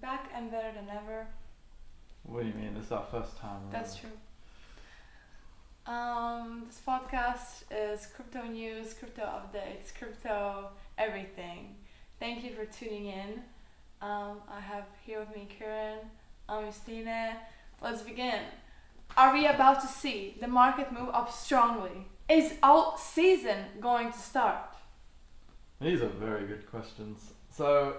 back and better than ever. What do you mean? This is our first time. That's true. This podcast is crypto news, crypto updates, crypto everything. Thank you for tuning in. I have here with me Kieran, Justine. Let's begin. Are we about to see the market move up strongly? Is alt season going to start? These are very good questions. So,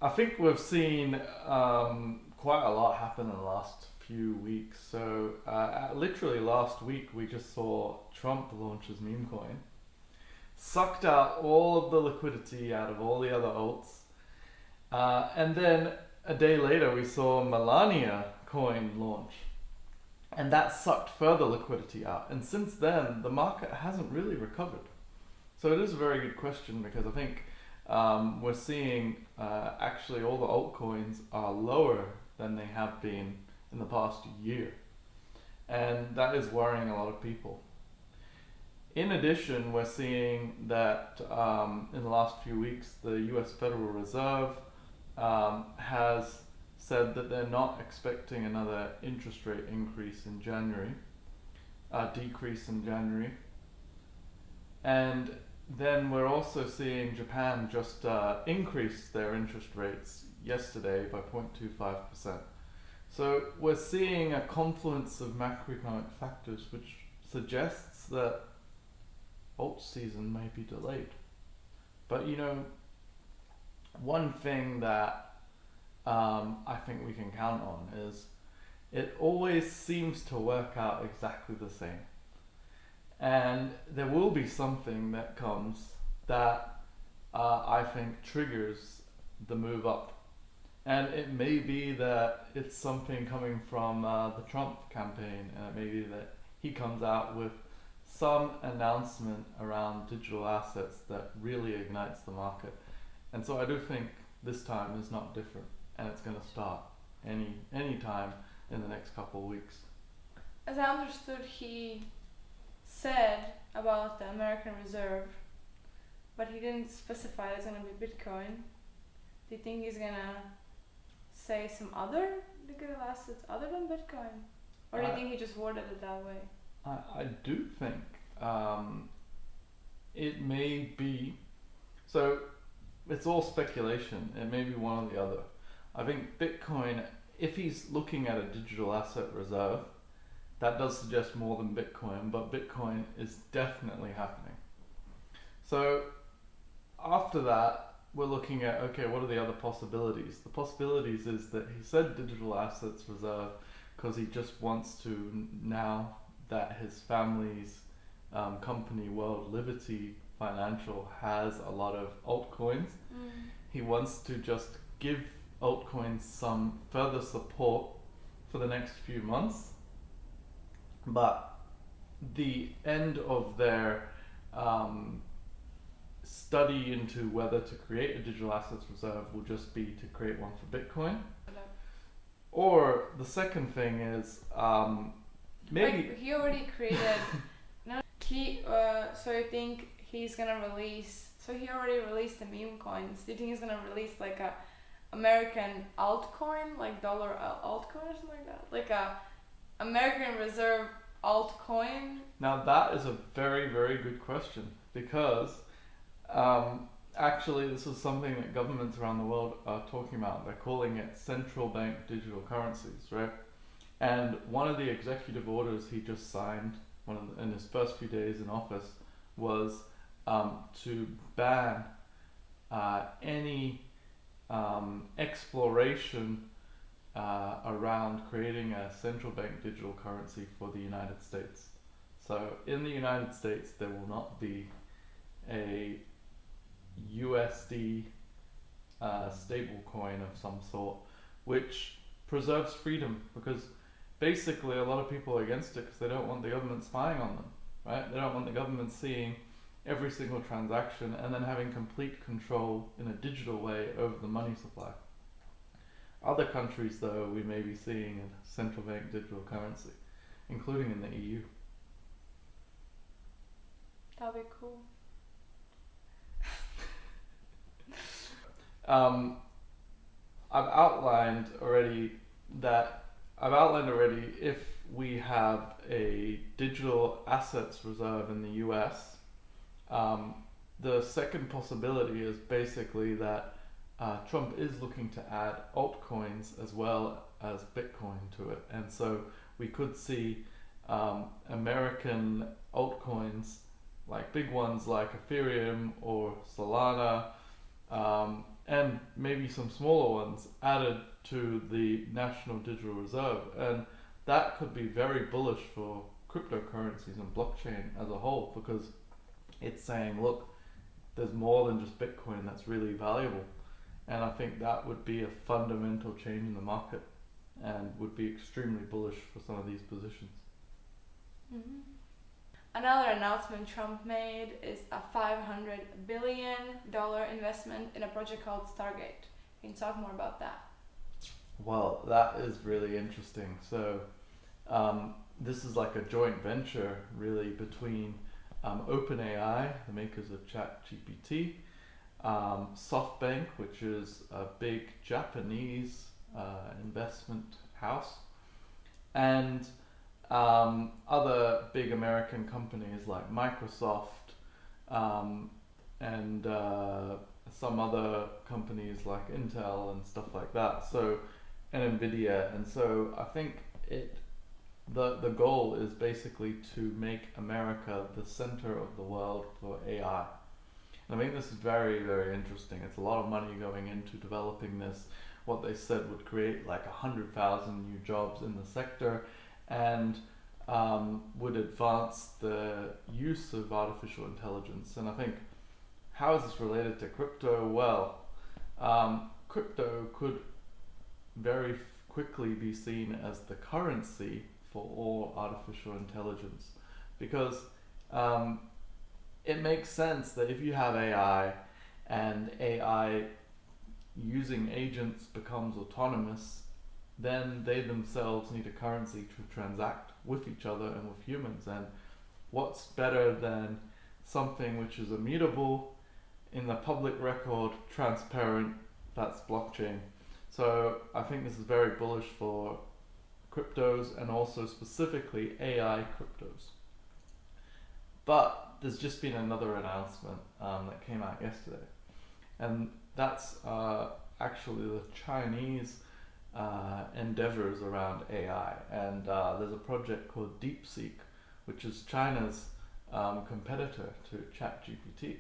I think we've seen quite a lot happen in the last few weeks. So, literally last week we just saw Trump launch his meme coin, sucked out all of the liquidity out of all the other alts, and then a day later we saw Melania coin launch, and that sucked further liquidity out. And since then, the market hasn't really recovered. So it is a very good question, because I think we're seeing actually all the altcoins are lower than they have been in the past year. And that is worrying a lot of people. In addition, we're seeing that in the last few weeks, the US Federal Reserve has said that they're not expecting another interest rate increase in January, decrease in January. And then we're also seeing Japan just increase their interest rates yesterday by 0.25%. So we're seeing a confluence of macroeconomic factors which suggests that alt season may be delayed. But you know, one thing that I think we can count on is it always seems to work out exactly the same. And there will be something that comes that I think triggers the move up. And it may be that it's something coming from the Trump campaign, and it may be that he comes out with some announcement around digital assets that really ignites the market. And so I do think this time is not different, and it's going to start any time in the next couple of weeks. As I understood, he said about the American Reserve, but he didn't specify it's going to be Bitcoin. Do you think he's going to say some other digital assets other than Bitcoin? Or do you think he just worded it that way? I do think it may be, so it's all speculation. It may be one or the other. I think Bitcoin, if he's looking at a digital asset reserve, that does suggest more than Bitcoin, but Bitcoin is definitely happening. So after that, we're looking at, okay, what are the other possibilities? The possibilities is that he said digital assets reserve because he just wants to, now that his family's company, World Liberty Financial, has a lot of altcoins, he wants to just give altcoins some further support for the next few months. But the end of their study into whether to create a digital assets reserve will just be to create one for Bitcoin. Or the second thing is maybe like he already created. So you think he's gonna release? So he already released the meme coins. Do you think he's gonna release like a American altcoin, like dollar altcoin or something like that, like a American Reserve altcoin? Now that is a very, very good question, because actually this is something that governments around the world are talking about. They're calling it central bank digital currencies, right? And one of the executive orders he just signed in his first few days in office was to ban any exploration around creating a central bank digital currency for the United States. So in the United States, there will not be a USD stable coin of some sort, which preserves freedom, because basically a lot of people are against it because they don't want the government spying on them, right? They don't want the government seeing every single transaction and then having complete control in a digital way over the money supply. Other countries, though, we may be seeing a central bank digital currency, including in the EU. That'd be cool. I've outlined already if we have a digital assets reserve in the US. The second possibility is basically that Trump is looking to add altcoins as well as Bitcoin to it, and so we could see American altcoins, like big ones like Ethereum or Solana, and maybe some smaller ones added to the National Digital Reserve, and that could be very bullish for cryptocurrencies and blockchain as a whole, because it's saying, look, there's more than just Bitcoin that's really valuable. And I think that would be a fundamental change in the market and would be extremely bullish for some of these positions. Mm-hmm. Another announcement Trump made is a $500 billion investment in a project called Stargate. Can you talk more about that? Well, that is really interesting. So this is like a joint venture really between OpenAI, the makers of ChatGPT, SoftBank, which is a big Japanese investment house, and other big American companies like Microsoft, and some other companies like Intel and stuff like that. So, and Nvidia. And so I think the goal is basically to make America the center of the world for AI. And I think this is very, very interesting. It's a lot of money going into developing this. What they said would create like 100,000 new jobs in the sector, and would advance the use of artificial intelligence. And I think, how is this related to crypto? Well, crypto could very quickly be seen as the currency for all artificial intelligence, because it makes sense that if you have AI and AI using agents becomes autonomous, then they themselves need a currency to transact with each other and with humans. And what's better than something which is immutable, in the public record, transparent? That's blockchain. So I think this is very bullish for cryptos, and also specifically AI cryptos. But there's just been another announcement that came out yesterday, and that's actually the Chinese endeavors around AI. And there's a project called DeepSeek, which is China's competitor to ChatGPT.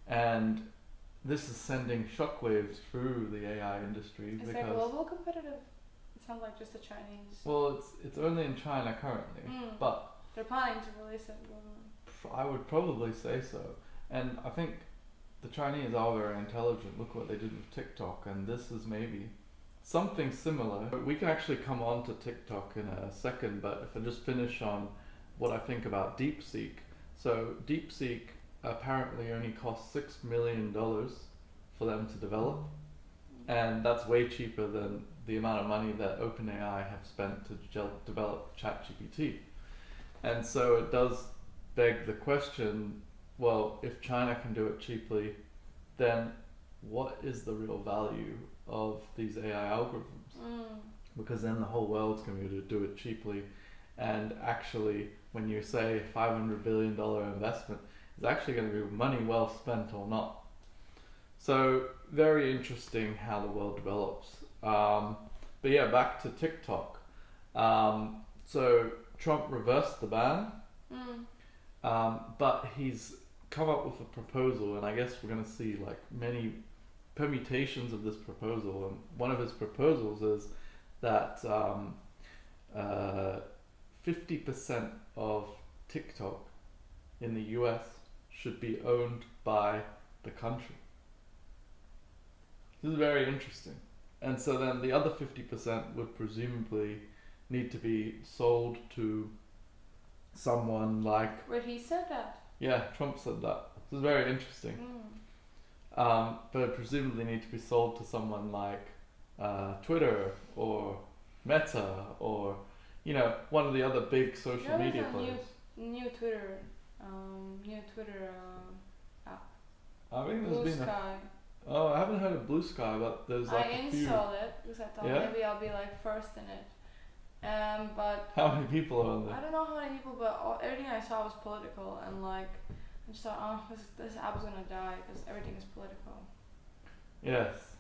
And this is sending shockwaves through the AI industry. Is that global competitive? It sounds like just the Chinese. Well, it's only in China currently, but they're planning to release it globally. I would probably say so. And I think the Chinese are very intelligent. Look what they did with TikTok, and this is maybe something similar. We can actually come on to TikTok in a second, but if I just finish on what I think about DeepSeek. So DeepSeek apparently only cost $6 million for them to develop, and that's way cheaper than the amount of money that OpenAI have spent to develop ChatGPT. And so it does beg the question, well, if China can do it cheaply, then what is the real value of these AI algorithms? Because then the whole world's going to be able to do it cheaply. And actually, when you say $500 billion investment, it's actually going to be money well spent or not. So very interesting how the world develops. But yeah, back to TikTok. So Trump reversed the ban, but he's come up with a proposal, and I guess we're going to see like many permutations of this proposal. And one of his proposals is that 50% of TikTok in the US should be owned by the country. This is very interesting. And so then the other 50% would presumably need to be sold to someone like... Wait, he said that? Yeah, Trump said that. This is very interesting. But presumably need to be sold to someone like Twitter or Meta, or one of the other big social media players. New Twitter app. I think Blue Sky. Oh, I haven't heard of Blue Sky, but there's like I a few. installed it because I thought Yeah? maybe I'll be like first in it. But How many people are on I there? don't know how many people, but everything I saw was political, and like I just thought, oh, this app is gonna die because everything is political. Yes.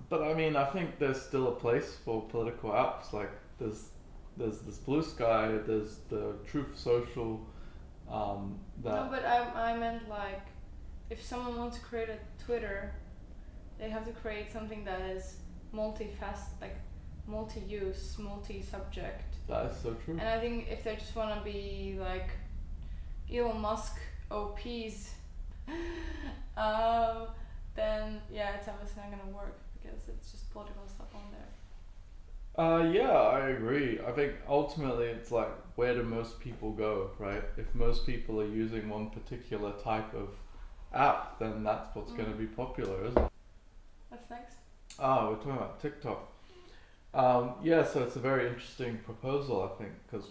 But I mean, I think there's still a place for political apps. Like there's this Blue Sky, there's the Truth Social. That No, but I meant like if someone wants to create a Twitter, they have to create something that is like multi-use, multi-subject. that is so true. And I think if they just want to be like Elon Musk OPs, then yeah, it's obviously not gonna work because it's just political stuff on there. Yeah, I agree. I think ultimately it's like, where do most people go, right? If most people are using one particular type of app, then that's what's going to be popular, isn't it? What's next? We're talking about TikTok. Yeah, so it's a very interesting proposal, I think, because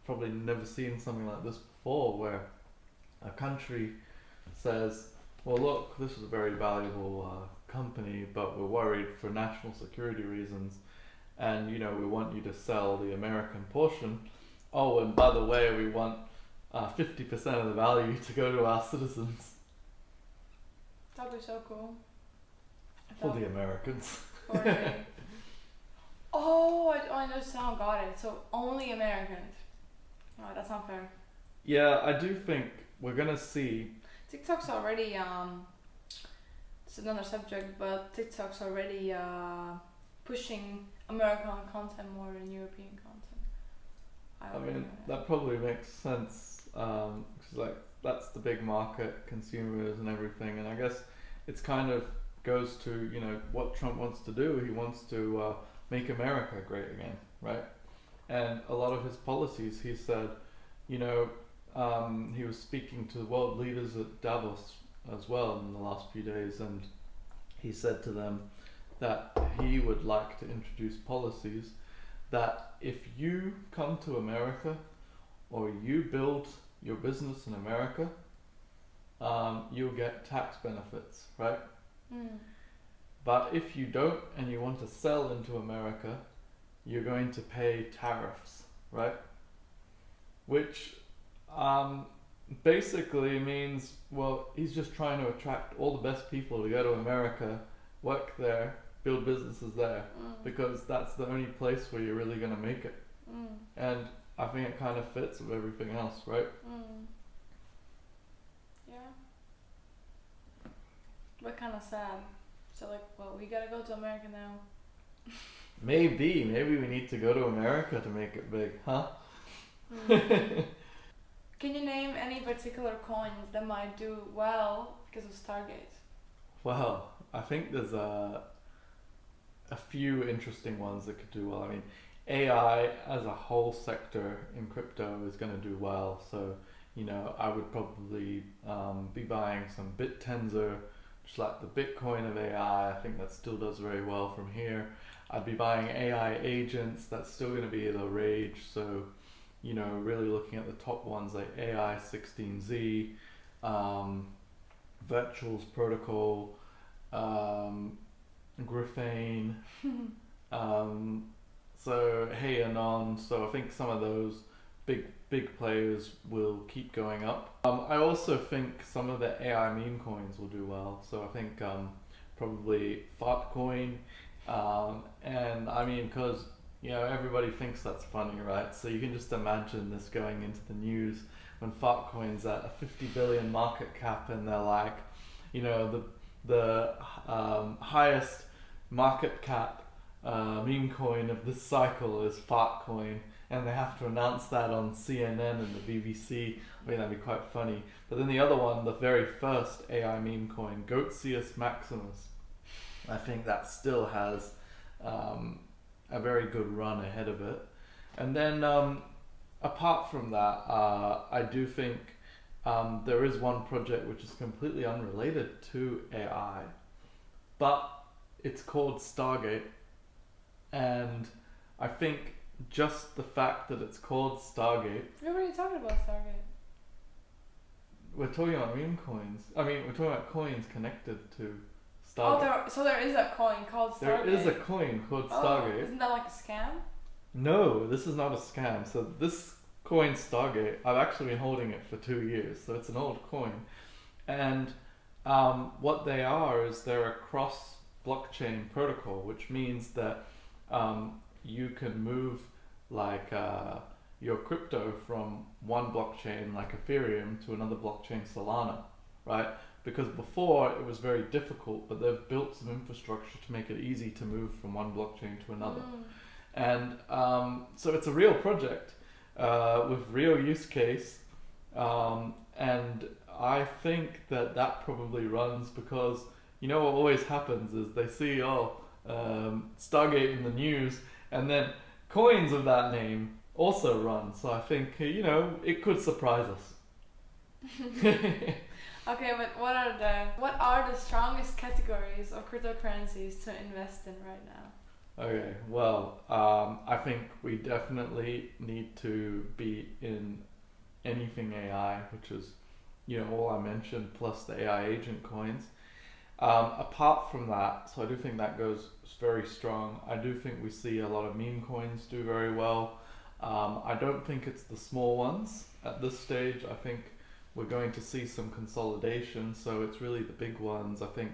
probably never seen something like this before, where a country says, well, look, this is a very valuable company, but we're worried for national security reasons, and we want you to sell the American portion. Oh, and by the way, we want 50% of the value to go to our citizens. That'd be so cool. For the Americans. Oh, I just now got it. So only Americans. Oh, that's not fair. Yeah, I do think we're gonna see. TikTok's already it's another subject, but TikTok's already pushing American content more than European content. I mean, that probably makes sense, because like that's the big market, consumers and everything, and I guess it's kind of goes to what Trump wants to do. He wants to make America great again, right? And a lot of his policies, he said, he was speaking to world leaders at Davos as well in the last few days, and he said to them that he would like to introduce policies that if you come to America or you build your business in America, you'll get tax benefits, right? But if you don't and you want to sell into America, you're going to pay tariffs, right? Which basically means, well, he's just trying to attract all the best people to go to America, work there, build businesses there, because that's the only place where you're really going to make it. And I think it kind of fits with everything else, right? Yeah. But kind of sad. So like, well, we gotta go to America now. Maybe we need to go to America to make it big, huh? Can you name any particular coins that might do well because of Stargate? Well, I think there's a few interesting ones that could do well. I mean, AI as a whole sector in crypto is going to do well. So, I would probably be buying some BitTensor, just like the Bitcoin of AI. I think that still does very well from here. I'd be buying AI agents. That's still going to be the rage. So, really looking at the top ones like AI16Z, Virtuals Protocol, Graphane, so Hey Anon. So I think some of those big players will keep going up. I also think some of the AI meme coins will do well. So I think probably ALTCOIN, and I mean, because everybody thinks that's funny, right? So you can just imagine this going into the news when ALTCOIN's at a 50 billion market cap, and they're like, the highest market cap meme coin of this cycle is ALTCOIN, and they have to announce that on CNN and the BBC. I mean, that'd be quite funny. But then the other one, the very first AI meme coin, Goatsius Maximus, I think that still has a very good run ahead of it. And then apart from that, I do think there is one project which is completely unrelated to AI, but it's called Stargate, and I think just the fact that it's called Stargate. We were already talking about Stargate. we're talking about meme coins. I mean, we're talking about coins connected to Oh, Stargate. so there is a coin called Stargate. There is a coin called Stargate. Isn't that like a scam? No, this is not a scam. So this coin Stargate, I've actually been holding it for 2 years. So it's an old coin, and what they are is they're a cross blockchain protocol, which means that you can move like your crypto from one blockchain like Ethereum to another blockchain, Solana, right? Because before it was very difficult, but they've built some infrastructure to make it easy to move from one blockchain to another. And so it's a real project with real use case, and I think that probably runs because you know what always happens is they see Stargate in the news, and then coins of that name also run. So I think it could surprise us. Okay, but what are the strongest categories of cryptocurrencies to invest in right now? Okay, well, I think we definitely need to be in anything AI, which is, all I mentioned, plus the AI agent coins. Apart from that, so I do think that goes very strong. I do think we see a lot of meme coins do very well. I don't think it's the small ones at this stage. I think we're going to see some consolidation, so it's really the big ones. I think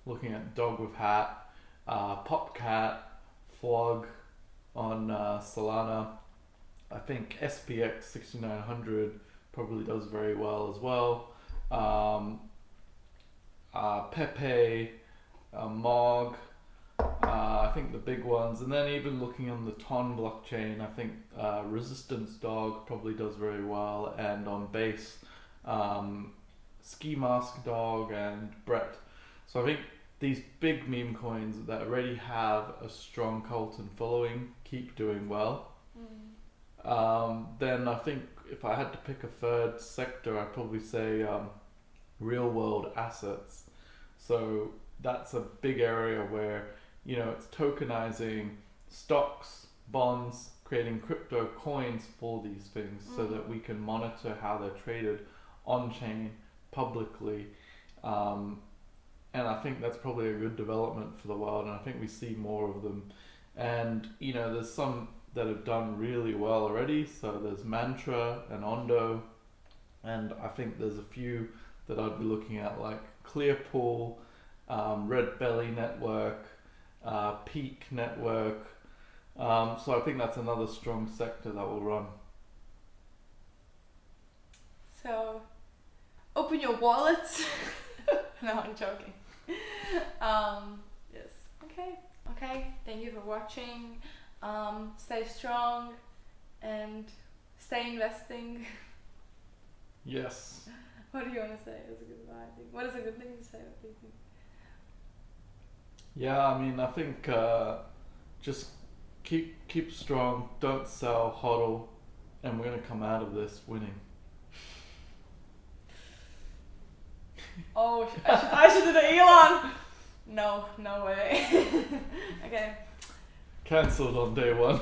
looking at Dog with Hat, Popcat, Flog on Solana. I think SPX 6900 probably does very well as well. Pepe, Mog, I think the big ones, and then even looking on the Ton blockchain, I think Resistance Dog probably does very well, and on Base, Ski Mask Dog and Brett. So I think these big meme coins that already have a strong cult and following keep doing well. Then I think if I had to pick a third sector, I'd probably say real world assets. So that's a big area where it's tokenizing stocks, bonds, creating crypto coins for these things so that we can monitor how they're traded on chain publicly. And I think that's probably a good development for the world, and I think we see more of them. And there's some that have done really well already. So there's Mantra and Ondo, and I think there's a few that I'd be looking at, like Clearpool, Red Belly Network, Peak Network. So I think that's another strong sector that will run. So open your wallets. No, I'm joking. Yes. Okay. Thank you for watching. Stay strong and stay investing. Yes. What do you want to say as a goodbye? What is a good thing to say? What do you think? Yeah, I mean, I think just keep strong, don't sell, hodl, and we're gonna come out of this winning. Oh, I should do the Elon. No way. Okay. Cancelled on day one.